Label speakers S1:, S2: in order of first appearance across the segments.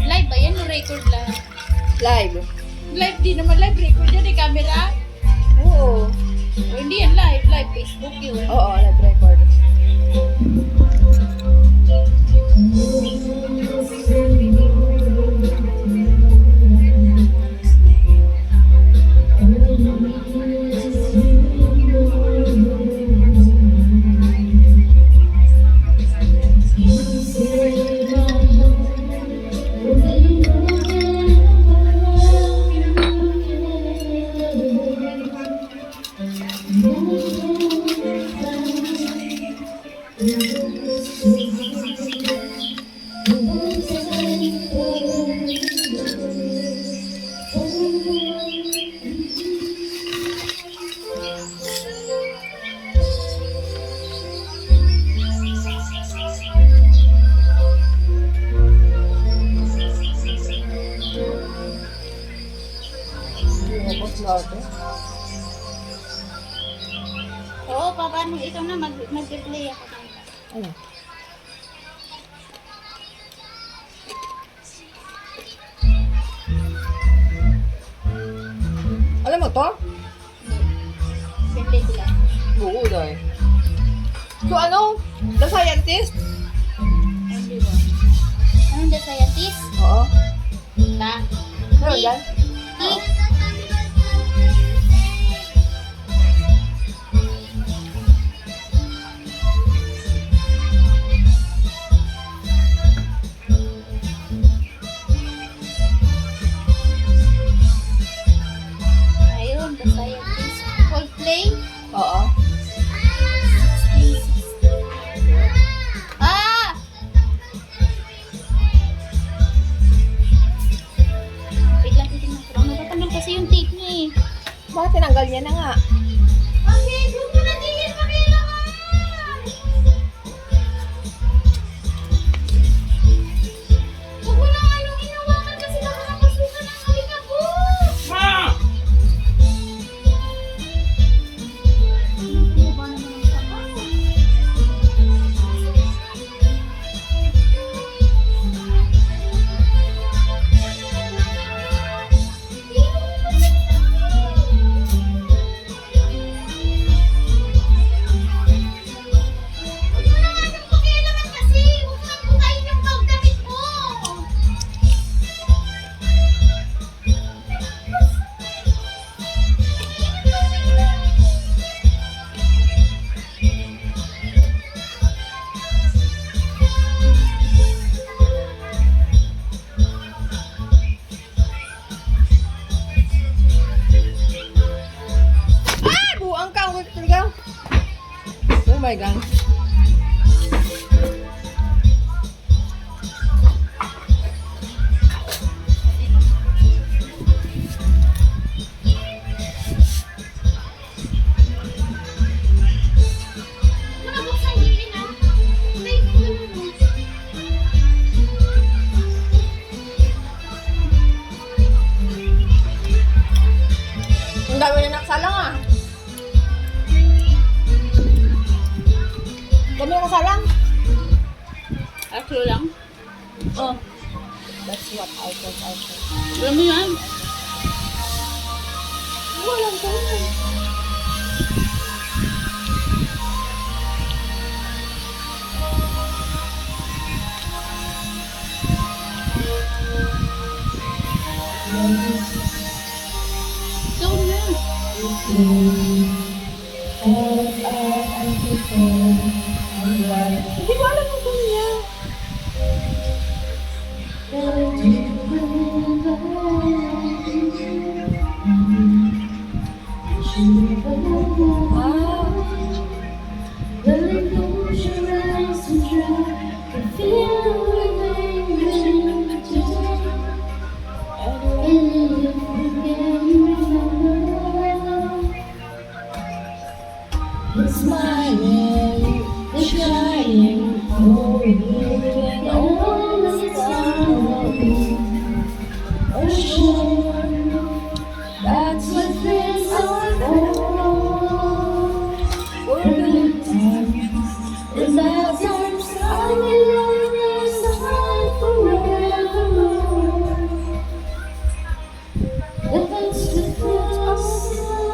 S1: Live ba yan? Record lang.
S2: Live?
S1: Live di naman live. Record yan eh, camera.
S2: Oo.
S1: O hindi yan live. Live Facebook yun.
S2: Oo, live record.
S1: Oo, paano? Ito na, mag-replay ako.
S2: Ano? Alam mo to?
S1: Replay ko lang.
S2: Oo, dahil. So ano? The Scientist?
S1: Hindi ba? Anong the scientist?
S2: Oo.
S1: Na?
S2: Meron yan?
S1: Oo. Ayun, the scientist. Coldplay?
S2: Oo.
S1: Ah! Biglang titignan ko lang. Natatanggal kasi yung tape niya eh.
S2: Bakit tinanggal niya na nga?
S1: Bakit? Huwag mo na tingin pakilaman! Huwag mo na anong inawakan kasi baka napasukan ang halika ko!
S3: Ma!
S1: Ano ba naman ang saka? Huwag mo na anong pakialaman kasi! Huwag mo nang bukain yung pagdamit mo!
S2: Ah! Buang ka! Wait talaga. Oh my God.
S1: Wala mo sa hindi na. Play mo na mo.
S2: Ang dami na nakasalang ah. Hindi ko alam kung niya.
S1: It's smiling, it's shining, oh, you can always count. Oh, sure, that's what friends are for. For good times, and bad times, I will on your side forevermore. If it's the friends are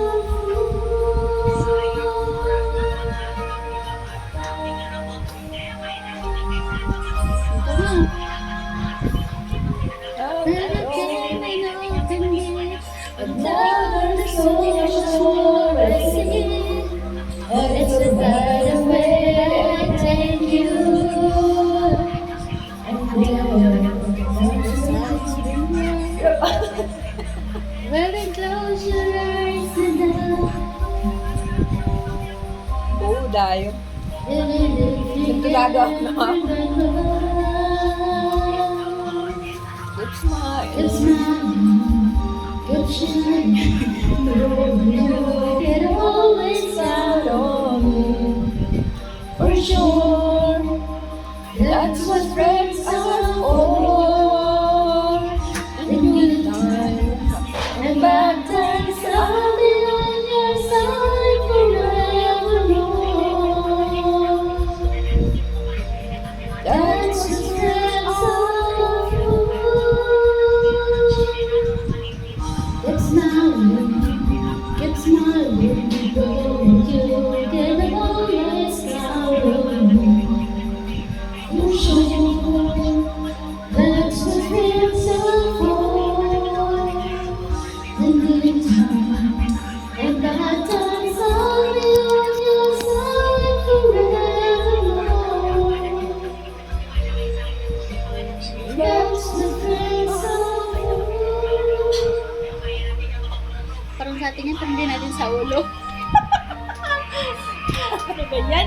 S1: another soul I see, and it's a better way I take you. Very close your eyes enough.
S2: Oo, dayo. Sigurado ako na. It's mine.
S1: It's mine. Good shine. You can always count on me. For sure. That's what friends are for. In good times and bad times, I'll be on your side forevermore. That's what friends are for. It's smiling, it's smiling, going you can always count on me. You sure that's what friends are for. In good times and bad times, I'll be on your side forevermore. That's what friends are for.
S3: Parang sa atin yan, parang din natin sa ulo.
S2: Ano ba yan?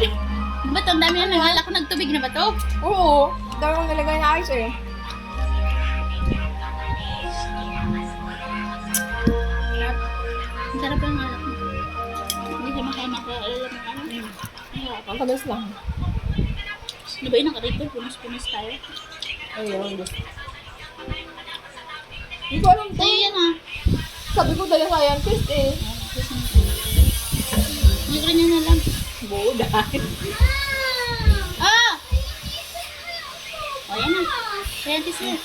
S3: Ba't ang dami na nangalak ko nagtubig na ba to?
S2: Oo. Dami kong nilagay na ice eh.
S3: Ang sarap ng alak mo. Hindi siya makama ko. Alala mo ano?
S2: Ang tagas lang.
S3: Ano ba yun ang karito? Punos-punos tayo.
S2: Ayun. Hindi ko alam to.
S3: Sa'yo yan ah.
S2: Sabi ko dala scientist eh.
S3: May kanya na lang.
S2: Boda.
S3: Ah! O yan na. Scientist na.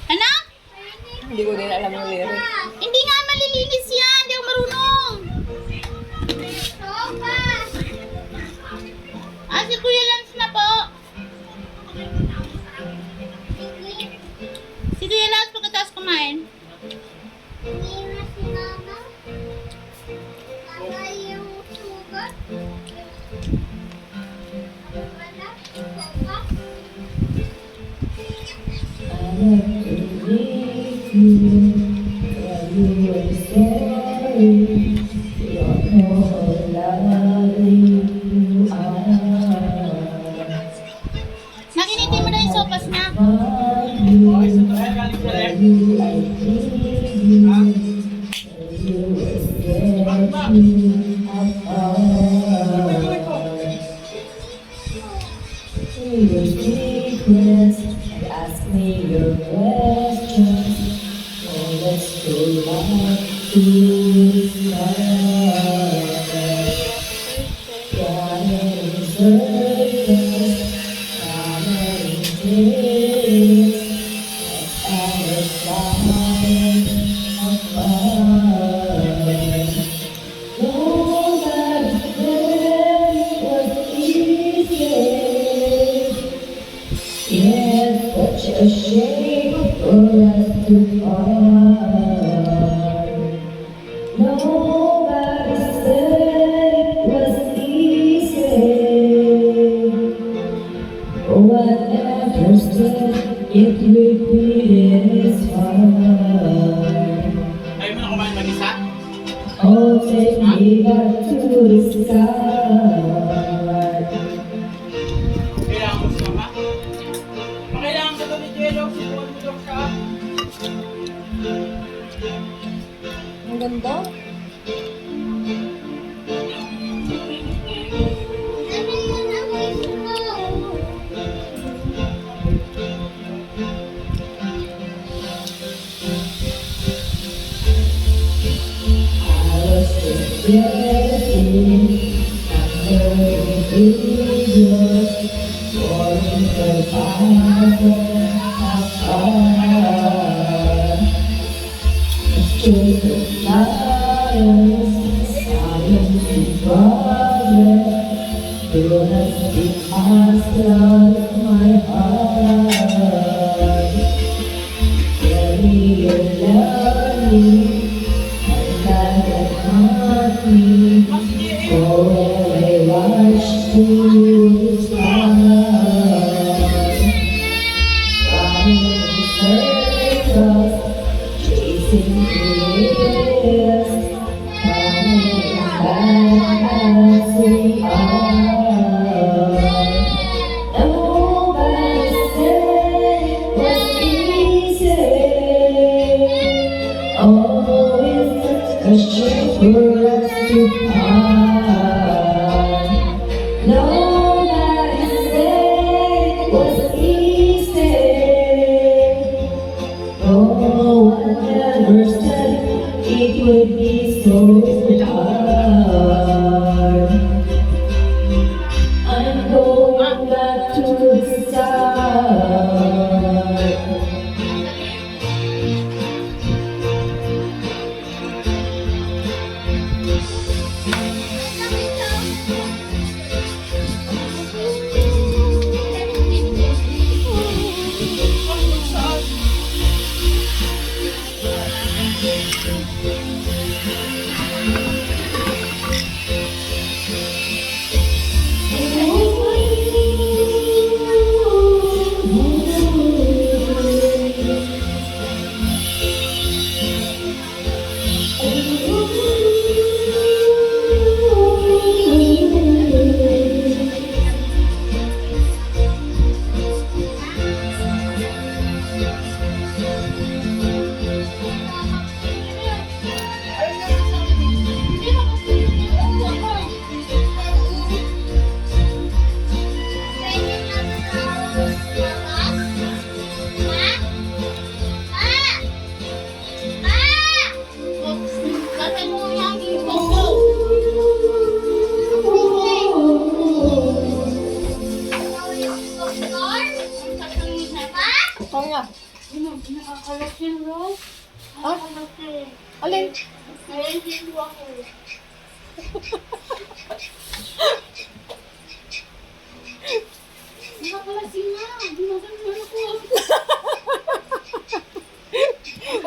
S3: Ano?
S2: Hindi ko din alam yung lyrics.
S3: Hindi nga malilinis yan. Hindi ako marunong. Ah, si Kuya Lance na po. Si Kuya Lance pagkatapos kumain. Nakinitin mo na yung sopas niya.
S1: Your secrets and ask me your questions. So let's go back to start. Running circles, running days, and flying apart. All that then was easy. It's such a shame for us to part. Oh, take me back to the sky.
S4: Kailangan mo sumama? Kailangan ka doon ni Jello, sinuwan mo daw siya.
S2: Ang ganda.
S1: I was just guessing, I'm yours, falling so far apart. It's just a silence, silence is progress. Goodness, it has lost my heart. Tell me you love me, and that can haunt me. Oh, I rush to the sky. Running in circles, chasing fears, coming back as we are. Nobody said it was easy. Oh, it's such a shame for us to part. Nobody said it was easy. Oh, I never said it would be so hard. I'm going back to the start.
S2: Ikaw nga.
S3: Nakakalok yun, Rose.
S2: Ha?
S3: Nakakalok yun.
S2: Alin?
S3: Naiintindihan ako. Nakakalasing na. Gumagano ako.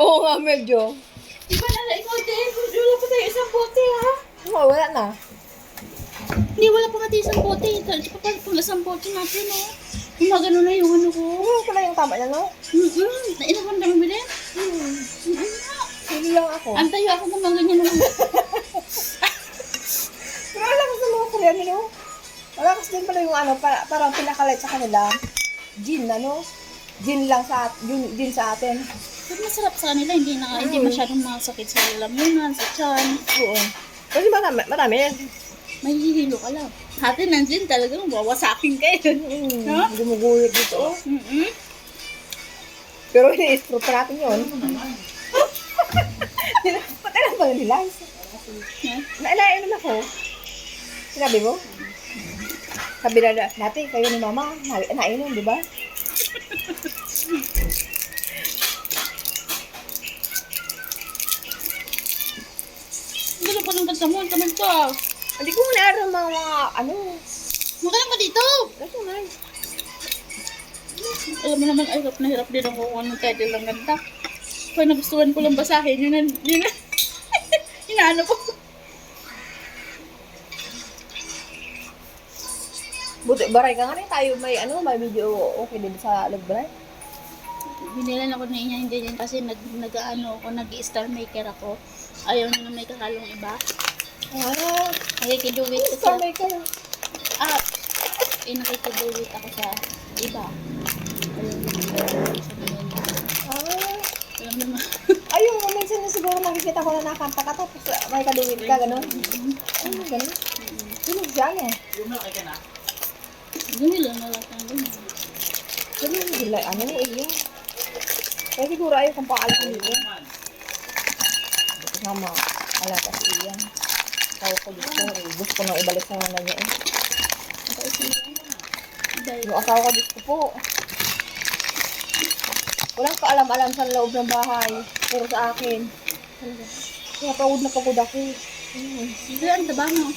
S2: Oo nga, medyo.
S3: Di ba nala ikaw din? Wala pa tayo isang bote, ha?
S2: Oo, wala na.
S3: Hindi, wala pa nga tayo isang bote. Di pa pang isang bote natin, oh. Gumagano na yung ano ko.
S2: Ano pala yung tama niya, no?
S3: Nainaman na mo din?
S2: Hindi lang ako.
S3: Antayo ako gumaganyan naman.
S2: Pero wala kasi sa mga Koreano, no? Wala kasi din pala yung ano, parang pinakalit sa kanila. Gin, ano? Gin lang sa, gin sa atin.
S3: Pero masarap sa kanila, hindi masyadong masakit sa lalamunan, sa tiyan.
S2: Oo. Kasi marami yan.
S3: May hihilo ka lang. Hati ng gin talagang wawasakin kayo. No?
S2: Gumugulit dito, oh. Pero ini-fruit pa natin yun. Pati lang ba nila? Nailain naman ako. Sinabi mo? Sabi na natin, kayo ni mama, nainom, di ba?
S3: Ano pa ng kanta mo? Taman ka.
S2: Hindi ko naroon mga ano.
S3: Magalang ka dito.
S2: Kasi nga.
S3: Alam mo naman, ay, hirap na hirap din ako kung anong title ng kanta. Kaya nagustuhan ko lang basahin, yun na, inaano ko.
S2: Buti, baray ka nga rin tayo, may ano, may video okay din sa log baray.
S3: Binilan ako ni niya, hindi yan kasi nag-star maker ako. Ayaw niya na may kakalong iba. Nakikiduwit ko sa...
S2: Samay ka.
S3: nakikiduwit ako sa iba. Ayaw niya sa mga. Alam naman.
S2: Ayun, minsan na siguro nakikita ko na nakanta ka tapos may kaduwid ka, gano'n. Gano'n. Tunog dyan eh.
S4: Lumalaki ka na.
S3: Gumilang na lang ang ganyan.
S2: Gano'n, gilay. Ano mo iyo? Kaya siguro ayaw kong paalas dito. Mama, alatas iyan. Tawag ko dito. Gusto ko nang ibalik sa mga niya eh. Yung asawa ko dito po. Walang kaalam-alam sa loob ng bahay. Puro sa akin. Kaya pagod na pagod ako.
S3: Sige, ang taba mo.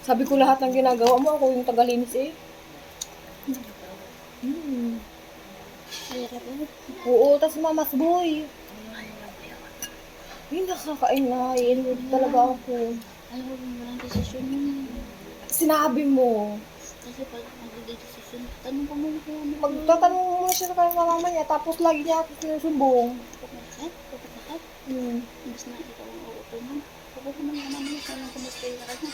S2: Sabi ko lahat ng ginagawa mo, ako yung tagalinis eh.
S3: Kaya ka po.
S2: Oo, tas mamas boy. Hindi nakakain na. Iinod talaga ako.
S3: Alam mo, walang desisyon yun.
S2: Sinabi mo.
S3: Kasi pag nag-desisyon, tanong pa muna kaya ano.
S2: Magtatanong muna siya sa kanyang mama niya, tapos lagi niya ako sinusumbong.
S3: Pagkakit? Pagkakit?
S2: Hmm.
S3: Imbes na ikaw ang uutunan. Pagkakit naman naman mo, sanang kumusta yung kanya.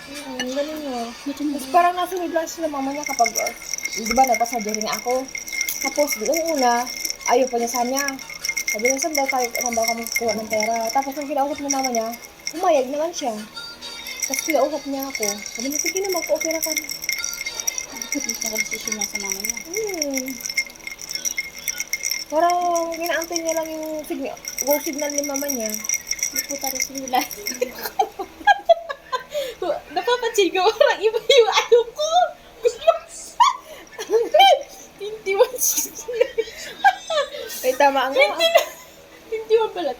S2: Ganun nga.
S3: Butin
S2: Tapos parang nasunod lang sila mama niya kapag, di ba, nagpasadyo rin ako. Tapos, noong una, ayaw pa niya sa niya. Sabi niya, saan daw kami kuha ng pera. Tapos, nung kinausap ng mama niya, umayag naman siya. Tapos, kinausap niya ako. Sabi niya, sige na, mag-opera ka na.
S3: Imbes na ka-desisyon lang sa mama niya.
S2: Parang, ginaantay niya lang yung go signal ni mama niya.
S3: Hindi po tayo sila. Napapansin ko, parang iba yung ayaw ko. Hindi mo
S2: Ay, tama nga.
S3: Hindi mo pala.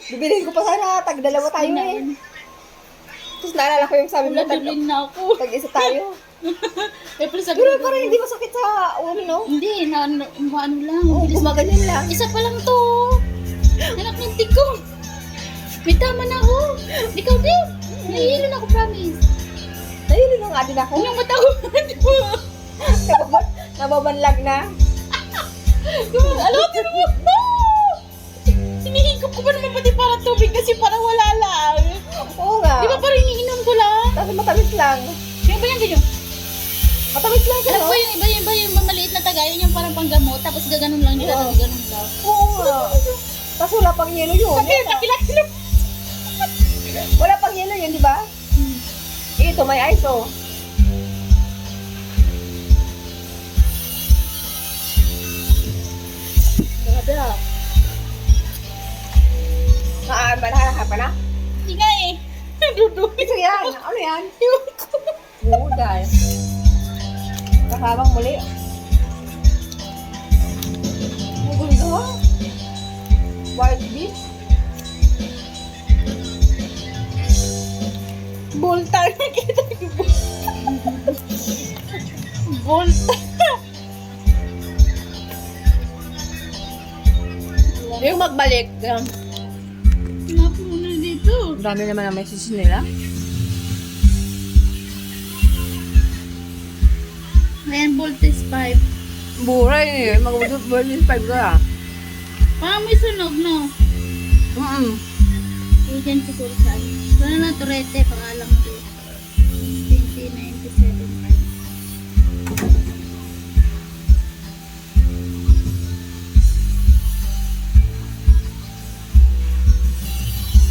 S2: Bibilin ko pa sana, tag-dalawa tayo eh. Tapos naalala ko yung sabi mo,
S3: Dulin na ako.
S2: tag-isa tayo.
S3: Eh, pero sabi
S2: Pero
S3: ko,
S2: parang hindi masakit sa ulo, no?
S3: hindi, ano lang.
S2: Oo, gumaganyan lang.
S3: Isa pa lang to. Anak ng tiko. May tama na ako. Ikaw din. Nahihilo na ako, promise.
S2: Nahilo na nga din ako.
S3: Yung mata ko.
S2: Nababanlag na.
S3: Alam mo. Hinihigop ko pa naman pati para tubig kasi parang wala lang.
S2: Oo nga.
S3: Di ba parang iniinom ko lang?
S2: Tapos matamis lang.
S3: Yung ba yung ganyan?
S2: Matamis lang siya,
S3: Alam
S2: no?
S3: ko yung iba yung maliit na tagayan yung parang panggamot tapos gaganon lang nila tapos ganon daw.
S2: Oo nga. Tapos wala pang yelo yun.
S3: Nakilakila.
S2: Wala pang yelo yun, di ba? Ito, may ice, oh.
S3: Grabe ah.
S2: Nakahanap ka na?
S3: Hindi nga eh. Dudubi.
S2: Ito yan. Ano yan?
S3: Ewan ko.
S2: Oo, dahil. Kasabang muli. Ang gundo, ha? White beef.
S3: Bolta. Nakita ko. Bolta.
S2: Yung magbalik.
S3: Napo muna dito.
S2: Dami naman ang message nila.
S3: Ayan, voltage 5.
S2: Buray eh. Mag-version 5 ka.
S3: Parang may sunog, no? Agency ko saan. Sana na Torete, pangalan mo dito. 2097.